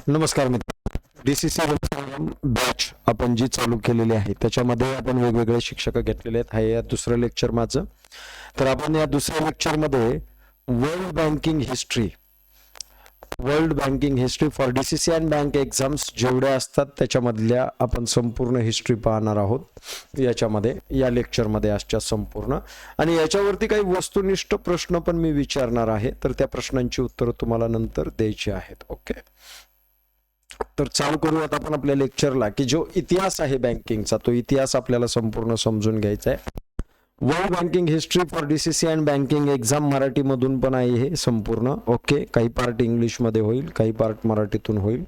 नमस्कार मित्र, DCC batch आपण जी चालू केलेली आहे त्याच्यामध्ये आपण वेगवेगळे शिक्षक घेतलेले आहेत. हे या दुसरं लेक्चर माझं. तर आपण या दुसऱ्या लेक्चरमध्ये world banking history for DCC and bank exams जेवढ्या असतात त्याच्यामधल्या आपण संपूर्ण हिस्ट्री पाहणार आहोत याच्यामध्ये, या लेक्चरमध्ये आजच्या संपूर्ण. आणि याच्यावरती काही वस्तुनिष्ठ प्रश्न पण मी विचारणार आहे, तर त्या प्रश्नांची उत्तरं तुम्हाला नंतर द्यायची आहेत. ओके, तर चालू करूयात आपण आपल्या लेक्चरला, की जो इतिहास आहे बँकिंगचा तो इतिहास आपल्याला संपूर्ण समजून घ्यायचा आहे. World banking history for DCC and banking exam Marathi मधून पण आहे हे संपूर्ण. ओके, काही पार्ट इंग्लिश मध्ये होईल, काही पार्ट मराठीतून होईल.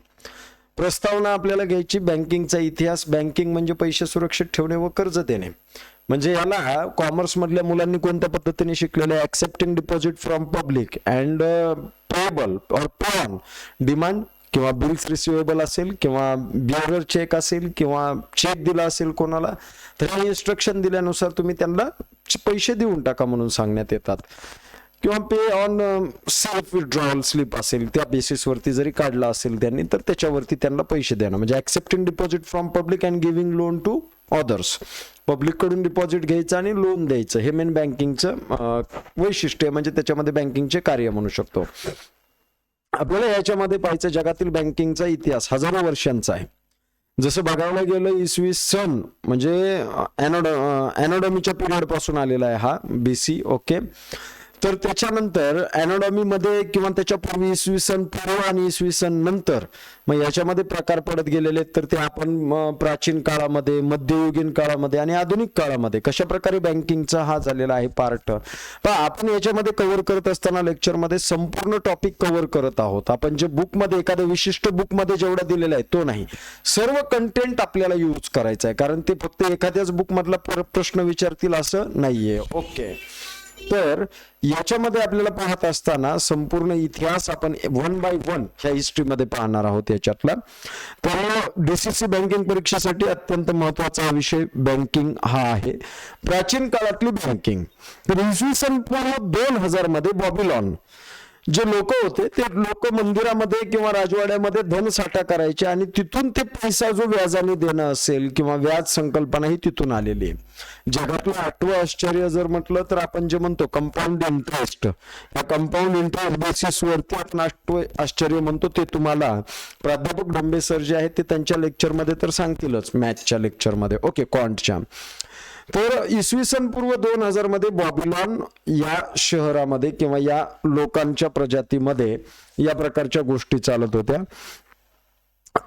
प्रस्तावना आपल्याला घ्यायची, बँकिंगचा इतिहास. बँकिंग म्हणजे पैसे सुरक्षित ठेवणे व कर्ज देणे. म्हणजे याला कॉमर्स मधल्या मुलांनी कोणत्या पद्धतीने शिकलेलं आहे? Accepting deposit from public and payable or pay on demand, किंवा बिल्स रिसिवेबल असेल, किंवा बिअरर चेक असेल, किंवा चेक दिला असेल कोणाला, तर हे इन्स्ट्रक्शन दिल्यानुसार तुम्ही त्यांना पैसे देऊन टाका म्हणून सांगण्यात येतात. किंवा पे ऑन सेल्फ विथड्रॉवल स्लिप असेल, त्या बेसिसवरती जरी काढला असेल त्यांनी, तर त्याच्यावरती त्यांना पैसे देणं म्हणजे accepting deposit from public and giving loan to others. Public कडून डिपॉझिट घ्यायचं आणि लोन द्यायचं, हे मेन बँकिंगचं वैशिष्ट्य म्हणजे त्याच्यामध्ये बँकिंगचे कार्य म्हणू शकतो. आपल्याला याच्यामध्ये पाहायचं जगातील बँकिंगचा इतिहास हजारो वर्षांचा आहे. जसं बघायला गेलं इसवी सन म्हणजे एनॉडॉमीच्या पिरियड पासून आलेला आहे हा BC. ओके, तर त्याच्यानंतर एनॉडॉमी मध्ये किंवा त्याच्यापूर्वी इसवी सन पूर्व आणि इसवी सन नंतर मग याच्यामध्ये प्रकार पडत गेलेले. तर ते आपण प्राचीन काळामध्ये, मध्ययुगीन काळामध्ये आणि आधुनिक काळामध्ये कशा प्रकारे बँकिंगचा हा झालेला आहे पार्ट. पण आपण याच्यामध्ये कव्हर करत असताना लेक्चरमध्ये संपूर्ण टॉपिक कव्हर करत आहोत. आपण जे बुकमध्ये एखाद्या विशिष्ट बुकमध्ये जेवढा दिलेला आहे तो नाही, सर्व कंटेंट आपल्याला यूज करायचं आहे, कारण ते फक्त एखाद्याच बुक मधला प्रश्न विचारतील असं नाहीये. ओके, तर याच्यामध्ये आपल्याला पाहत असताना संपूर्ण इतिहास आपण 1 by 1 ह्या हिस्ट्रीमध्ये पाहणार आहोत याच्यातला. तर डीसीसी बँकिंग परीक्षेसाठी अत्यंत महत्वाचा विषय बँकिंग हा आहे. प्राचीन काळातली बँकिंग. तर इसवी सन पूर्व 2000 मध्ये बॉबिलॉन जे लोक होते ते लोक मंदिरामध्ये किंवा राजवाड्यामध्ये धनसाठा करायचे आणि तिथून ते पैसा जो व्याजाने देणं असेल किंवा व्याज संकल्पना ही तिथून आलेली आहे. जगातलं 8वं आश्चर्य जर म्हटलं तर आपण जे म्हणतो कंपाऊंड इंटरेस्ट, या कंपाऊंड इंटरेस्ट बेसिस वरती आपण 8वं आश्चर्य म्हणतो. ते तुम्हाला प्राध्यापक डंबे सर जे आहेत ते त्यांच्या लेक्चरमध्ये तर सांगतीलच, मॅथच्या लेक्चरमध्ये. ओके, क्वांटच्या. तर इसवी सन पूर्व 2000 मध्ये बॉबिलॉन या शहरामध्ये किंवा या लोकांच्या प्रजातीमध्ये या प्रकारच्या गोष्टी चालत होत्या.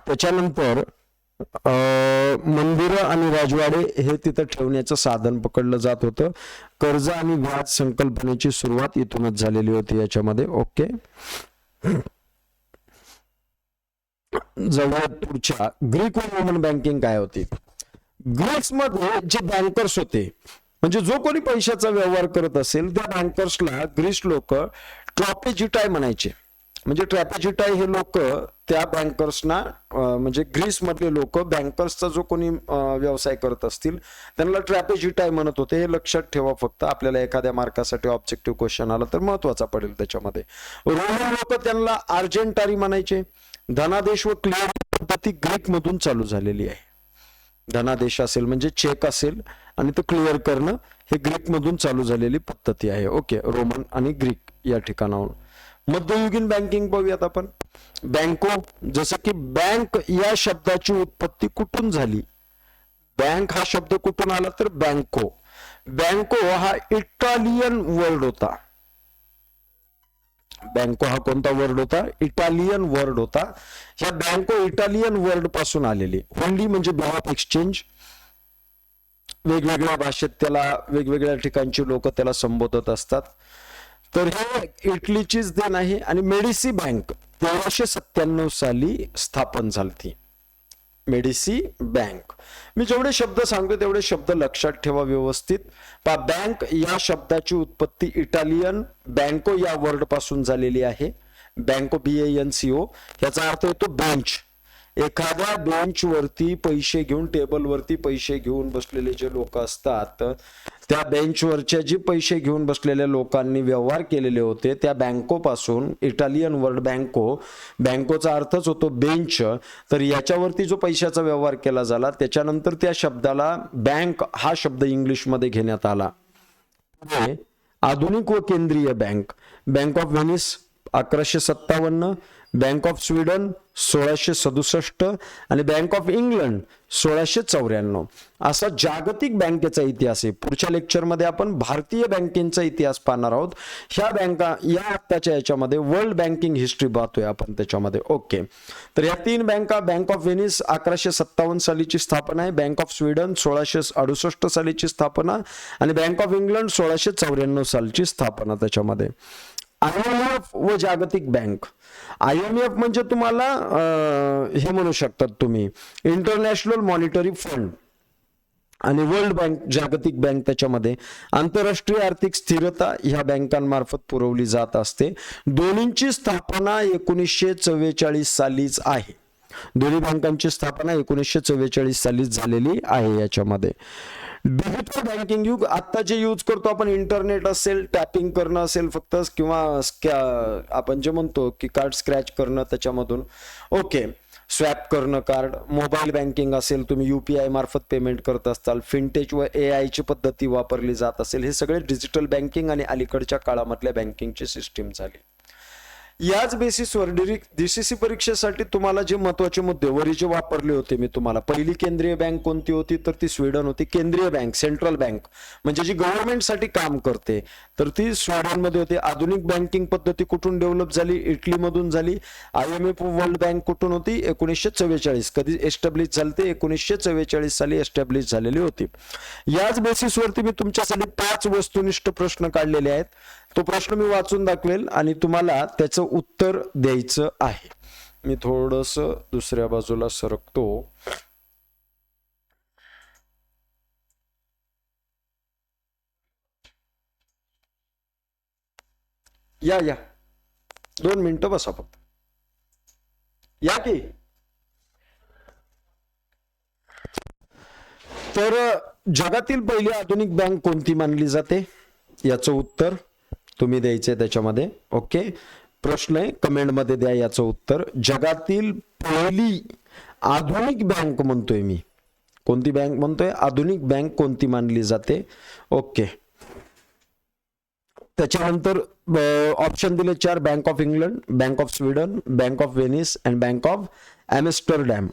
त्याच्यानंतर मंदिरं आणि राजवाडे हे तिथं ठेवण्याचं साधन पकडलं जात होतं. कर्ज आणि व्याज संकल्पनेची सुरुवात इथूनच झालेली होती याच्यामध्ये. ओके, जवळ पुढच्या ग्रीक व रोमन बँकिंग काय होती? ग्रीक्समध्ये जे बँकर्स होते म्हणजे जो कोणी पैशाचा व्यवहार करत असेल त्या बँकर्सला ग्रीस लोक ट्रॅपेजिटाय म्हणायचे. म्हणजे ट्रॅपेजिटाय हे लोक त्या बँकर्सना म्हणजे ग्रीस मधले लोक बँकर्सचा जो कोणी व्यवसाय करत असतील त्यांना ट्रॅपेजिटाय म्हणत होते. हे लक्षात ठेवा फक्त, आपल्याला एखाद्या मार्कासाठी ऑब्जेक्टिव्ह क्वेश्चन आला तर महत्वाचा पडेल त्याच्यामध्ये. रोमन लोक त्यांना आर्जेंटारी म्हणायचे. धनादेश व क्लिअरिंग पद्धती ग्रीक मधून चालू झालेली आहे. धनादेश असेल म्हणजे चेक असेल आणि तो क्लिअर करणं हे ग्रीक मधून चालू झालेली पद्धती आहे. ओके, रोमन आणि ग्रीक या ठिकाणाहून. मध्ययुगीन बँकिंग पाहूयात आपण. बँको, जसं की बँक या शब्दाची उत्पत्ती कुठून झाली? बँक हा शब्द कुठून आला तर बँको. बँको हा इटालियन वर्ड होता. बँको हा कोणता वर्ड होता? इटालियन वर्ड होता. ह्या बँको इटालियन वर्ड पासून आलेली. हुंडी म्हणजे बिल ऑफ एक्सचेंज. वेगवेगळ्या भाषेत त्याला वेगवेगळ्या ठिकाणची लोक त्याला संबोधत असतात. तर हे इटलीचीच देण आहे. आणि मेडिसी बँक 1397 साली स्थापन झाली. Medici bank. मी जेवढे शब्द सांगतो तेवढे शब्द लक्षात ठेवा व्यवस्थित. बँक या शब्दाची उत्पत्ती इटालियन बँको या वर्ड पासून झालेली आहे. बँको BANCO याचा अर्थ येतो बेंच. एखाद्या बेंचवरती पैसे घेऊन, टेबलवरती पैसे घेऊन बसलेले जे लोक असतात, त्या बेंचवरच्या जे पैसे घेऊन बसलेल्या लोकांनी व्यवहार केलेले होते त्या बँकोपासून, इटालियन वर्ड बँको, बँकोचा अर्थच होतो बेंच, तर याच्यावरती जो पैशाचा व्यवहार केला झाला त्याच्यानंतर त्या शब्दाला बँक हा शब्द इंग्लिशमध्ये घेण्यात आला. आधुनिक व केंद्रीय bank, bank of Venice 1157, bank of Sweden 1667 आणि बँक ऑफ इंग्लंड 1694. असा जागतिक बँकेचा इतिहास आहे. पुढच्या लेक्चरमध्ये आपण भारतीय बँकेचा इतिहास पाहणार आहोत. ह्या बँका या आत्ताच्या याच्यामध्ये वर्ल्ड बँकिंग हिस्ट्री पाहतोय आपण त्याच्यामध्ये. ओके, तर या 3 बँका, बँक ऑफ व्हेनिस 1157 सालीची स्थापना आहे, बँक ऑफ स्वीडन 1668 सालीची स्थापना आणि बँक ऑफ इंग्लंड 1694 सालची स्थापना त्याच्यामध्ये. IMF व जागतिक बँक. IMF म्हणजे तुम्हाला हे म्हणू शकतात तुम्ही इंटरनॅशनल मॉनिटरी फंड, आणि वर्ल्ड बँक जागतिक बँक त्याच्यामध्ये आंतरराष्ट्रीय आर्थिक स्थिरता ह्या बँकांमार्फत पुरवली जात असते. दोन्हींची स्थापना 1944 सालीच आहे. दोन्ही बँकांची स्थापना 1944 सालीच झालेली आहे. याच्यामध्ये डिजिटल बँकिंग युग, आता जे यूज करतो आपण, इंटरनेट असेल, टॅपिंग करणं असेल फक्त, किंवा आपण जे म्हणतो की कार्ड स्क्रॅच करणं त्याच्यामधून, ओके, स्वॅप करणं कार्ड, मोबाईल बँकिंग असेल, तुम्ही UPI मार्फत पेमेंट करत असताल, फिनटेक व AI ची पद्धती वापरली जात असेल, हे सगळे डिजिटल बँकिंग आणि अलीकडच्या काळामधल्या बँकिंगची सिस्टीम झाली. याच बेसिसवर DCC परीक्षेसाठी तुम्हाला जे महत्वाचे मुद्दे वरी जे वापरले होते मी तुम्हाला, पहिली केंद्रीय बँक कोणती होती तर ती स्वीडन होती. केंद्रीय बँक, सेंट्रल बँक म्हणजे जी गव्हर्नमेंटसाठी काम करते, तर ती स्वीडन मध्ये होती. आधुनिक बँकिंग पद्धती कुठून डेव्हलप झाली? इटलीमधून झाली. IMF वर्ल्ड बँक कुठून होती? 1944. कधी एस्टॅब्लिश झाली? ते 1944 साली एस्टॅब्लिश झालेली होती. याच बेसिसवरती मी तुमच्यासाठी 5 वस्तुनिष्ठ प्रश्न काढलेले आहेत. तो प्रश्न मी वाचून दाखवेल आणि तुम्हाला त्याचं उत्तर द्यायचं आहे. मी थोडस दुसऱ्या बाजूला सरकतो. या 2 मिनिटं बसा फक्त. या की. तर जगातील पहिली आधुनिक बँक कोणती मानली जाते? याचं उत्तर तुम्ही द्यायचंय त्याच्यामध्ये. ओके, प्रश्न आहे, कमेंट मध्ये द्या याचं उत्तर. जगातील पहिली आधुनिक बँक म्हणतोय मी, कोणती बँक म्हणतोय? आधुनिक बँक कोणती मानली जाते? ओके, त्याच्यानंतर ऑप्शन दिले 4: Bank of England, Bank of Sweden, Bank of Venice and Bank of Amsterdam.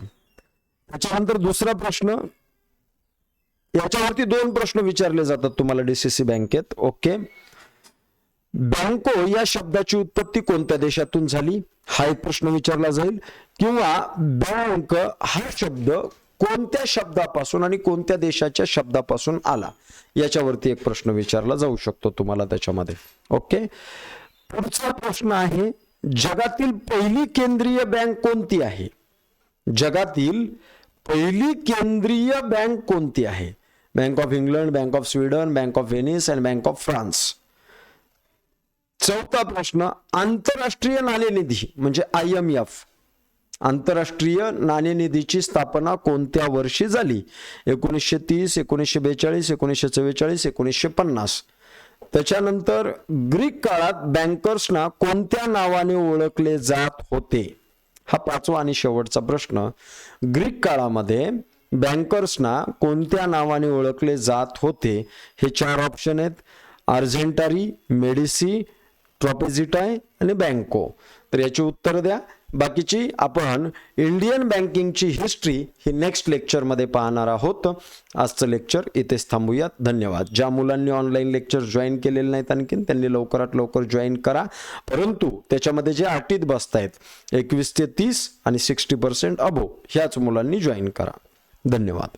त्याच्यानंतर दुसरा प्रश्न, याच्यावरती 2 प्रश्न विचारले जातात तुम्हाला DCC बँकेत. ओके, बँको या शब्दाची उत्पत्ती कोणत्या देशातून झाली? हा एक प्रश्न विचारला जाईल. किंवा बँक हा शब्द कोणत्या शब्दापासून आणि कोणत्या देशाच्या शब्दापासून आला? याच्यावरती एक प्रश्न विचारला जाऊ शकतो तुम्हाला त्याच्यामध्ये. ओके, पुढचा प्रश्न आहे, जगातील पहिली केंद्रीय बँक कोणती आहे? जगातील पहिली केंद्रीय बँक कोणती आहे? Bank of England, Bank of Sweden, Bank of Venice and Bank of France. चौथा प्रश्न, आंतरराष्ट्रीय नाणेनिधी म्हणजे IMF, आंतरराष्ट्रीय नाणेनिधीची स्थापना कोणत्या वर्षी झाली? 1930, 1942, 1944, 1950. त्याच्यानंतर ग्रीक काळात बँकर्सना कोणत्या नावाने ओळखले जात होते? हा 5वा आणि शेवटचा प्रश्न. ग्रीक काळामध्ये बँकर्सना कोणत्या नावाने ओळखले जात होते? हे 4 ऑप्शन आहेत: अर्जेंटारी, मेडिसी, ट्रॉपेझिटाय आणि बँको. तर याची उत्तर द्या. बाकीची आपण इंडियन बँकिंगची हिस्ट्री ही नेक्स्ट लेक्चरमध्ये पाहणार आहोत. आजचं लेक्चर इथेच थांबूयात. धन्यवाद. ज्या मुलांनी ऑनलाईन लेक्चर जॉईन केलेले नाहीत आणखीन, त्यांनी लवकरात लवकर जॉईन करा. परंतु त्याच्यामध्ये जे अटीत बसतायत 21 ते 30 आणि 60% अबो, ह्याच मुलांनी जॉईन करा. धन्यवाद.